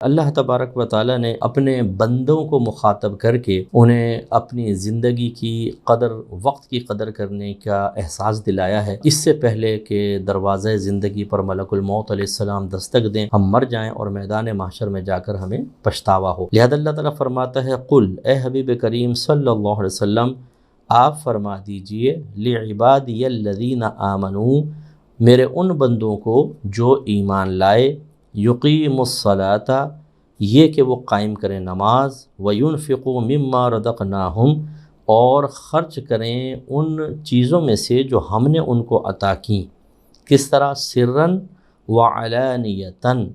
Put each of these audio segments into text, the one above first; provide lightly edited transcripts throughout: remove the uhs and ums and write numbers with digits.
اللہ تبارک و تعالیٰ نے اپنے بندوں کو مخاطب کر کے انہیں اپنی زندگی کی قدر، وقت کی قدر کرنے کا احساس دلایا ہے، اس سے پہلے کہ دروازہ زندگی پر ملک الموت علیہ السلام دستک دیں، ہم مر جائیں اور میدان محشر میں جا کر ہمیں پچھتاوا ہو۔ لہذا اللہ تعالیٰ فرماتا ہے قل، اے حبیب کریم صلی اللہ علیہ وسلم آپ فرما دیجئے لعبادی الذین آمنوا، میرے ان بندوں کو جو ایمان لائے، یقیم الصلاۃ، یہ کہ وہ قائم کریں نماز، وینفقوا مما رزقناہم، اور خرچ کریں ان چیزوں میں سے جو ہم نے ان کو عطا کیں۔ کس طرح؟ سرًا وعلانیۃً،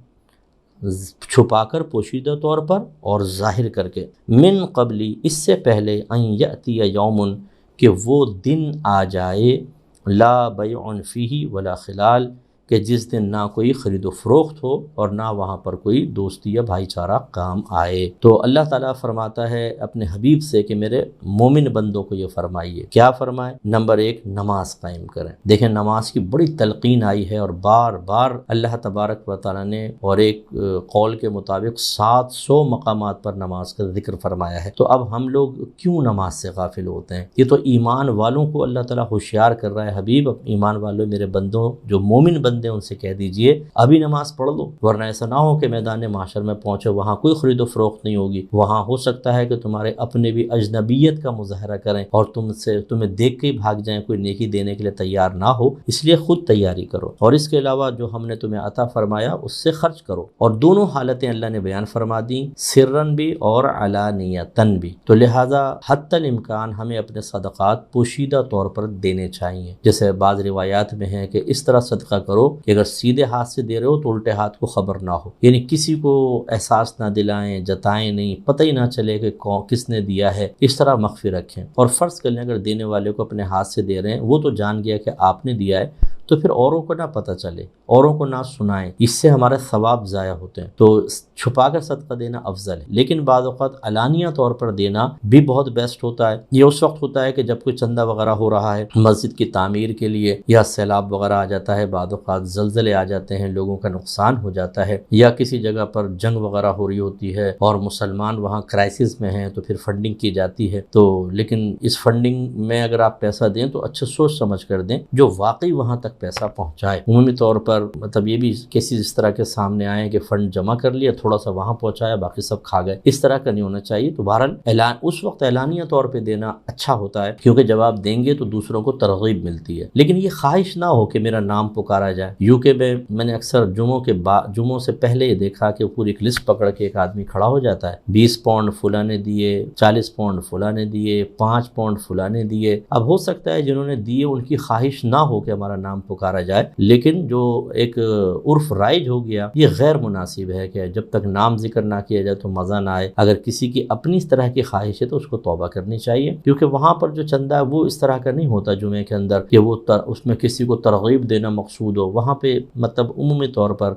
چھپا کر، پوشیدہ طور پر، اور ظاہر کر کے، من قبلی، اس سے پہلے، ان یأتی یوم، کہ وہ دن آ جائے، لا بیع فیہ ولا خلال، کہ جس دن نہ کوئی خرید و فروخت ہو اور نہ وہاں پر کوئی دوستی یا بھائی چارہ کام آئے۔ تو اللہ تعالیٰ فرماتا ہے اپنے حبیب سے کہ میرے مومن بندوں کو یہ فرمائیے، کیا فرمائے؟ نمبر 1، نماز قائم کریں۔ دیکھیں نماز کی بڑی تلقین آئی ہے، اور بار بار اللہ تبارک و تعالیٰ نے، اور ایک قول کے مطابق 700 مقامات پر نماز کا ذکر فرمایا ہے۔ تو اب ہم لوگ کیوں نماز سے غافل ہوتے ہیں؟ یہ تو ایمان والوں کو اللہ تعالیٰ ہوشیار کر رہا ہے، حبیب ایمان والوں، میرے بندوں جو مومن بندے ان سے کہہ دیجئے ابھی نماز پڑھ لو، ورنہ ایسا نہ ہو کہ میدان محشر میں پہنچے وہاں کوئی خرید و فروخت نہیں ہوگی، وہاں ہو سکتا ہے کہ تمہارے اپنے بھی اجنبیت کا مظاہرہ کریں اور تمہیں دیکھ کے ہی بھاگ جائیں، کوئی نیکی دینے کے لیے تیار نہ ہو، اس لیے خود تیاری کرو، اور اس کے علاوہ جو ہم نے تمہیں عطا فرمایا اس سے خرچ کرو۔ اور دونوں حالتیں اللہ نے بیان فرما دیں، سرًا بھی اور علانیتاً بھی۔ تو لہٰذا حتی الامکان ہمیں اپنے صدقات پوشیدہ طور پر دینے چاہیے، جیسے بعض روایات میں ہے کہ اس طرح صدقہ کرو کہ اگر سیدھے ہاتھ سے دے رہے ہو تو الٹے ہاتھ کو خبر نہ ہو، یعنی کسی کو احساس نہ دلائیں، جتائیں نہیں، پتہ ہی نہ چلے کہ کس نے دیا ہے، اس طرح مخفی رکھیں۔ اور فرض کر لیں اگر دینے والے کو اپنے ہاتھ سے دے رہے ہیں، وہ تو جان گیا کہ آپ نے دیا ہے، تو پھر اوروں کو نہ پتہ چلے، اوروں کو نہ سنائیں، اس سے ہمارے ثواب ضائع ہوتے ہیں۔ تو چھپا کر صدقہ دینا افضل ہے، لیکن بعض اوقات علانیہ طور پر دینا بھی بہت بیسٹ ہوتا ہے۔ یہ اس وقت ہوتا ہے کہ جب کوئی چندہ وغیرہ ہو رہا ہے مسجد کی تعمیر کے لیے، یا سیلاب وغیرہ آ جاتا ہے، بعض اوقات زلزلے آ جاتے ہیں، لوگوں کا نقصان ہو جاتا ہے، یا کسی جگہ پر جنگ وغیرہ ہو رہی ہوتی ہے اور مسلمان وہاں کرائسس میں ہیں، تو پھر فنڈنگ کی جاتی ہے۔ تو لیکن اس فنڈنگ میں اگر آپ پیسہ دیں تو اچھا سوچ سمجھ کر دیں، جو واقعی وہاں تک پیسہ پہنچائے۔ عمومی طور پر مطلب یہ بھی کیسز اس طرح کے سامنے آئے کہ فنڈ جمع کر لیا، تھوڑا سا وہاں پہنچایا، باقی سب کھا گئے، اس طرح کا نہیں ہونا چاہیے۔ تو بہرحال اعلان اس وقت اعلانیہ طور پہ دینا اچھا ہوتا ہے، کیونکہ جب آپ دیں گے تو دوسروں کو ترغیب ملتی ہے، لیکن یہ خواہش نہ ہو کہ میرا نام پکارا جائے۔ UK میں نے اکثر جمعوں سے پہلے یہ دیکھا کہ پوری ایک لسٹ پکڑ کے ایک آدمی کھڑا ہو جاتا ہے، 20 پاؤنڈ فلاں نے دیے، 40 پاؤنڈ فلاں نے دیے، 5 پاؤنڈ فلاں نے دیے۔ اب ہو سکتا ہے جنہوں نے دیے ان کی خواہش نہ ہو کہ ہمارا نام پکارا جائے، لیکن جو ایک عرف رائج ہو گیا یہ غیر مناسب ہے کہ جب تک نام ذکر نہ کیا جائے تو مزہ نہ آئے۔ اگر کسی کی اپنی اس طرح کی خواہش ہے تو اس کو توبہ کرنی چاہیے، کیونکہ وہاں پر جو چندہ ہے وہ اس طرح کا نہیں ہوتا جمعے کے اندر کہ وہ اس میں کسی کو ترغیب دینا مقصود ہو، وہاں پہ مطلب عمومی طور پر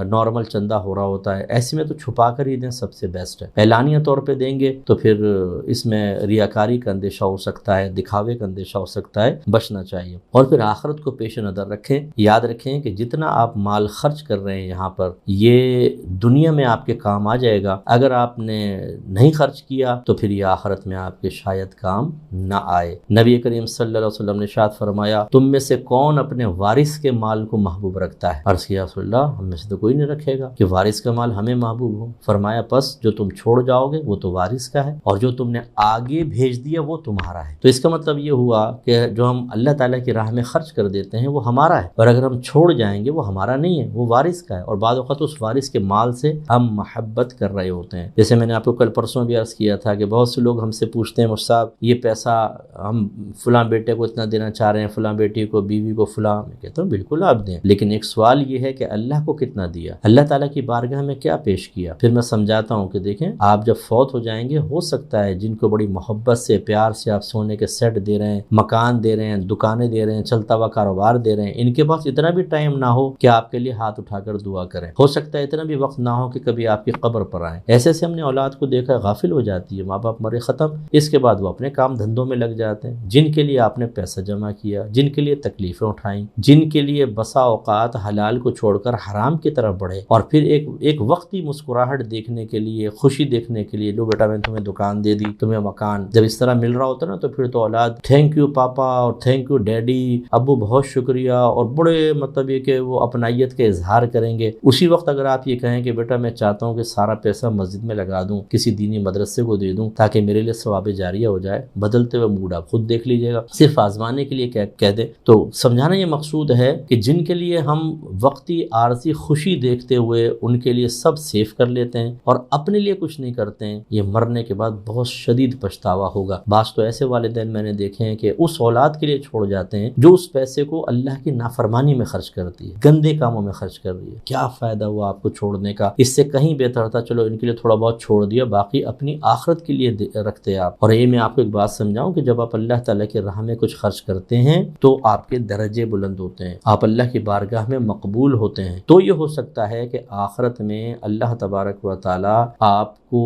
نارمل چندہ ہو رہا ہوتا ہے، ایسے میں تو چھپا کر ہی دیں، سب سے بیسٹ ہے۔ اعلانیہ طور پہ دیں گے تو پھر اس میں ریاکاری کا اندیشہ ہو سکتا ہے، دکھاوے کا اندیشہ ہو سکتا ہے، بچنا چاہیے۔ اور پھر آخرت کو پیش نظر رکھیں، یاد رکھیں کہ جتنا آپ مال خرچ کر رہے ہیں یہاں پر، یہ دنیا میں آپ کے کام آ جائے گا، اگر آپ نے نہیں خرچ کیا تو پھر یہ آخرت میں آپ کے شاید کام نہ آئے۔ نبی کریم صلی اللہ علیہ وسلم نے ارشاد فرمایا تم میں سے کون اپنے وارث کے مال کو محبوب رکھتا ہے؟ عرض کیا رسول اللہ ہم میں سے تو کوئی نہیں رکھے گا کہ وارث کا مال ہمیں محبوب ہو۔ فرمایا پس جو تم چھوڑ جاؤ گے وہ تو وارث کا ہے، اور جو تم نے آگے بھیج دیا وہ تمہارا ہے۔ تو اس کا مطلب یہ ہوا کہ جو ہم اللہ تعالیٰ کی راہ میں خرچ کر دیتے ہیں وہ ہمارا ہے، اور اگر ہم چھوڑ جائیں گے وہ ہمارا نہیں ہے، وہ وارث کا ہے۔ اور بعض اوقات اس وارث کے مال سے ہم محبت کر رہے ہوتے ہیں، جیسے میں نے آپ کو کل پرسوں بھی عرض کیا تھا کہ بہت سے لوگ ہم سے پوچھتے ہیں مجھ صاحب یہ پیسہ ہم فلاں بیٹے کو اتنا دینا چاہ رہے ہیں، فلاں بیٹی کو، بیوی کو، فلاں۔ میں کہتا ہوں بالکل آپ دیں، لیکن ایک سوال یہ ہے کہ اللہ کو کتنا دیا، اللہ تعالیٰ کی بارگاہ میں کیا پیش کیا۔ پھر میں سمجھاتا ہوں کہ دیکھیں آپ جب فوت ہو جائیں گے، ہو سکتا ہے جن کو بڑی محبت سے، پیار سے آپ سونے کے سیٹ دے رہے ہیں، مکان دے رہے ہیں، دکانیں دے رہے ہیں، چلتا ہوا کاروبار دے کرتے رہیں، ان کے پاس اتنا بھی ٹائم نہ ہو کہ آپ کے لیے ہاتھ اٹھا کر دعا کریں، ہو سکتا ہے اتنا بھی وقت نہ ہو کہ کبھی آپ کی قبر پر آئیں۔ ایسے سے ہم نے اولاد کو دیکھا غافل ہو جاتی ہے، ماں باپ مرے ختم، اس کے بعد وہ اپنے کام دھندوں میں لگ جاتے ہیں جن کے لیے آپ نے پیسہ جمع کیا، جن کے لیے تکلیفیں اٹھائیں، جن کے لیے بسا اوقات حلال کو چھوڑ کر حرام کی طرف بڑھے، اور پھر ایک وقتی مسکراہٹ دیکھنے کے لیے، خوشی دیکھنے کے لیے، لو بیٹا میں نے تمہیں دکان دے دی، تمہیں مکان، جب اس طرح مل رہا ہوتا نا تو پھر تو اولاد تھینک یو پاپا اور تھینک یو ڈیڈی، ابو بہت شکریہ، اور بڑے مطلب یہ کہ وہ اپنائیت کے اظہار کریں گے۔ اسی وقت اگر آپ یہ کہیں کہ بیٹا میں چاہتا ہوں کہ سارا پیسہ مسجد میں لگا دوں، کسی دینی مدرسے کو دے دوں تاکہ میرے لیے ثواب جاریہ ہو جائے، بدلتے ہوئے موڈ آپ خود دیکھ لیجیے گا، صرف آزمانے کے لیے کہہ دیں۔ تو سمجھانا یہ مقصود ہے کہ جن کے لیے ہم وقتی عارضی خوشی دیکھتے ہوئے ان کے لیے سب سیف کر لیتے ہیں اور اپنے لیے کچھ نہیں کرتے ہیں، یہ مرنے کے بعد بہت شدید پچھتاوا ہوگا۔ بعض تو ایسے والدین میں نے دیکھے ہیں کہ اس اولاد کے لیے چھوڑ جاتے ہیں جو اس پیسے کو اللہ کی نافرمانی میں خرچ کرتی ہے، گندے کاموں میں خرچ کر رہی ہے۔ کیا فائدہ ہوا آپ کو چھوڑنے کا؟ اس سے کہیں بہتر تھا چلو ان کے لیے تھوڑا بہت چھوڑ دیا، باقی اپنی آخرت کے لیے رکھتے آپ۔ اور یہ میں آپ کو ایک بات سمجھاؤں کہ جب آپ اللہ تعالیٰ کی راہ میں کچھ خرچ کرتے ہیں تو آپ کے درجے بلند ہوتے ہیں، آپ اللہ کی بارگاہ میں مقبول ہوتے ہیں، تو یہ ہو سکتا ہے کہ آخرت میں اللہ تبارک و تعالیٰ آپ کو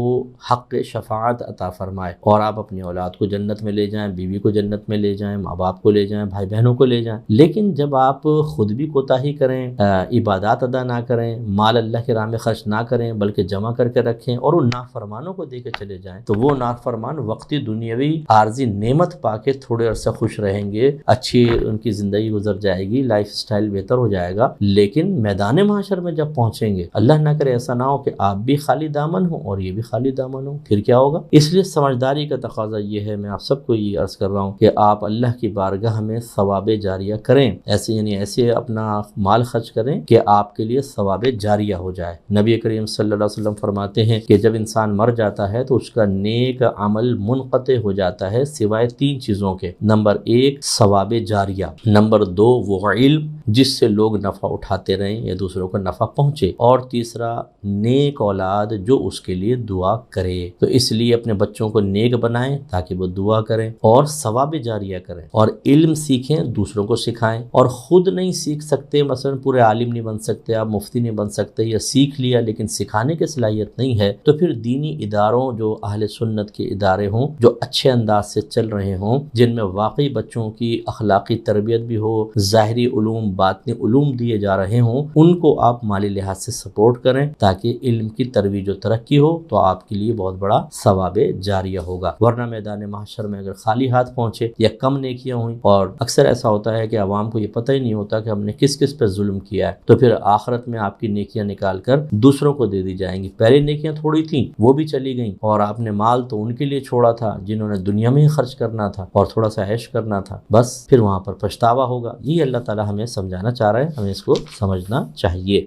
حق شفاعت عطا فرمائے اور آپ اپنی اولاد کو جنت میں لے جائیں، بیوی کو جنت میں لے جائیں، ماں باپ کو لے جائیں، بھائی بہنوں کو لے جائیں۔ لیکن جب آپ خود بھی کوتاہی کریں، عبادات ادا نہ کریں، مال اللہ کی راہ میں خرچ نہ کریں بلکہ جمع کر کے رکھیں اور ان نافرمانوں کو دے کے چلے جائیں، تو وہ نافرمان وقتی دنیاوی عارضی نعمت پا کے تھوڑے عرصہ خوش رہیں گے، اچھی ان کی زندگی گزر جائے گی، لائف سٹائل بہتر ہو جائے گا، لیکن میدان محشر میں جب پہنچیں گے اللہ نہ کرے ایسا نہ ہو کہ آپ بھی خالی دامن ہوں اور یہ بھی خالی دامن ہوں، پھر کیا ہوگا؟ اس لیے سمجھداری کا تقاضا یہ ہے، میں آپ سب کو یہ عرض کر رہا ہوں کہ آپ اللہ کی بارگاہ میں ثواب جاریہ کریں، ایسے اپنا مال خرچ کریں کہ آپ کے لیے ثواب جاریہ ہو جائے۔ نبی کریم صلی اللہ علیہ وسلم فرماتے ہیں کہ جب انسان مر جاتا ہے تو اس کا نیک عمل منقطع ہو جاتا ہے سوائے 3 چیزوں کے۔ نمبر 1 ثواب جاریہ، نمبر 2 وہ علم جس سے لوگ نفع اٹھاتے رہیں یا دوسروں کو نفع پہنچے، اور تیسرا نیک اولاد جو اس کے لیے دعا کرے۔ تو اس لیے اپنے بچوں کو نیک بنائیں تاکہ وہ دعا کریں اور ثواب جاریہ کریں، اور علم سیکھیں، دوسروں کو سکھائیں، اور خود نہیں سیکھ سکتے، مثلا پورے عالم نہیں بن سکتے، آپ مفتی نہیں بن سکتے، یا سیکھ لیا لیکن سکھانے کی صلاحیت نہیں ہے، تو پھر دینی اداروں جو اہل سنت کے ادارے ہوں، جو اچھے انداز سے چل رہے ہوں، جن میں واقعی بچوں کی اخلاقی تربیت بھی ہو، ظاہری علوم باطنی علوم دیے جا رہے ہوں، ان کو آپ مالی لحاظ سے سپورٹ کریں تاکہ علم کی ترویج و ترقی ہو، تو آپ کے لیے بہت بڑا ثواب جاریہ ہوگا۔ ورنہ میدان محشر میں اگر خالی ہاتھ پہنچے یا کم نیکیاں ہوئیں، اور اکثر ایسا ہوتا ہے کہ عوام کو یہ پتہ ہی نہیں ہوتا کہ ہم نے کس کس پہ ظلم کیا ہے، تو پھر آخرت میں آپ کی نیکیاں نکال کر دوسروں کو دے دی جائیں گی۔ پہلے نیکیاں تھوڑی تھیں وہ بھی چلی گئیں، اور آپ نے مال تو ان کے لیے چھوڑا تھا جنہوں نے دنیا میں ہی خرچ کرنا تھا اور تھوڑا سا عیش کرنا تھا، بس پھر وہاں پر پچھتاوا ہوگا۔ یہ اللہ تعالی ہمیں سمجھانا چاہ رہے ہیں، ہمیں اس کو سمجھنا چاہیے۔